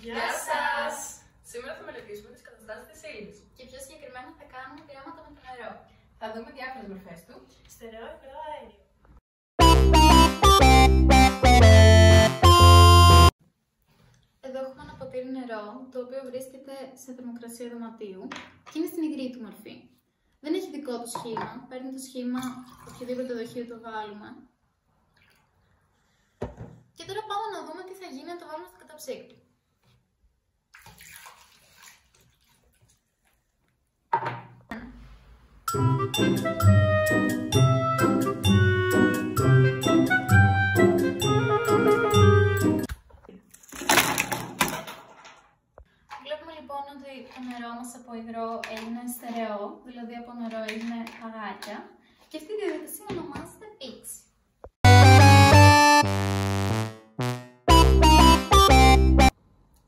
Γεια σας! Σήμερα θα μελετήσουμε τις καταστάσεις της ύλης. Και πιο συγκεκριμένα θα κάνουμε πειράματα με το νερό. Θα δούμε διάφορες μορφές του. Στερεό, υγρό, αέριο. Εδώ έχουμε ένα ποτήρι νερό, το οποίο βρίσκεται σε θερμοκρασία δωματίου και είναι στην υγρή του μορφή. Δεν έχει δικό του σχήμα, παίρνει το σχήμα οποιοδήποτε δοχείο το βάλουμε. Και τώρα πάμε να δούμε τι θα γίνει αν το βάλουμε στο καταψύκτη. Βλέπουμε λοιπόν ότι το νερό μας από υγρό έγινε στερεό, δηλαδή από νερό έγινε παγάκια, και αυτή η διαδικασία ονομάζεται πήξη.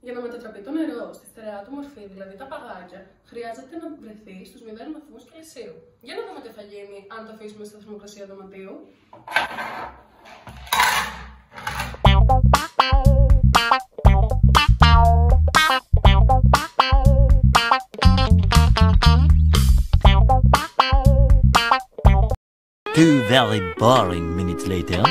Για να μετατραπεί το νερό στη στερεά του μορφή, δηλαδή τα παγάκια, χρειάζεται να βρεθεί στους 0 βαθμούς Κελσίου. Για να δούμε τι θα γίνει αν το αφήσουμε στη θερμοκρασία δωματίου. Two very boring minutes later.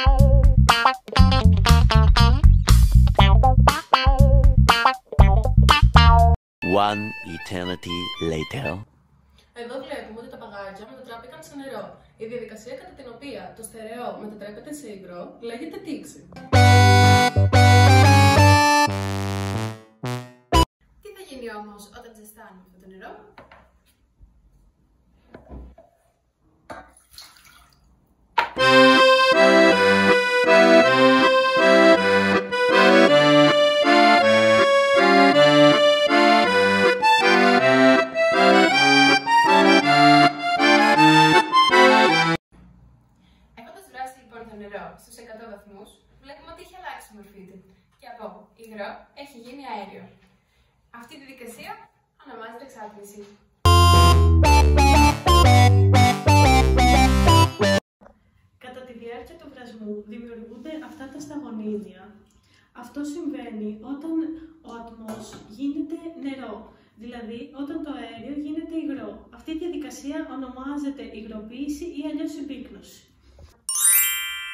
One eternity later. Εδώ βλέπουμε ότι τα παγάκια μετατράπηκαν σε νερό. Η διαδικασία κατά την οποία το στερεό μετατρέπεται σε υγρό λέγεται τήξη. Τι θα γίνει όμως όταν ζεστάνουμε αυτό το νερό? Έχοντας βράσει λοιπόν το νερό στους 100 βαθμούς, βλέπουμε ότι έχει αλλάξει η μορφή του. Και από υγρό έχει γίνει αέριο. Αυτή η διαδικασία ονομάζεται εξάτμιση. Κατά τη διάρκεια του βρασμού δημιουργούνται αυτά τα σταγονίδια. Αυτό συμβαίνει όταν ο ατμός γίνεται νερό, δηλαδή όταν το αέριο γίνεται υγρό. Αυτή η διαδικασία ονομάζεται υγροποίηση ή αλλιώς συμπίκνωση.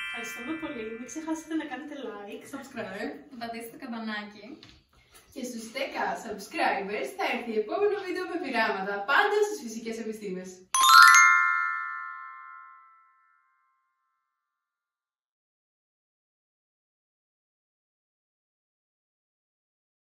Ευχαριστούμε πολύ. Μην ξεχάσετε να κάνετε like, Subscribe. Πατήστε το καμπανάκι. Και στους 10 subscribers θα έρθει επόμενο βίντεο με πειράματα, πάντα στις φυσικές επιστήμες.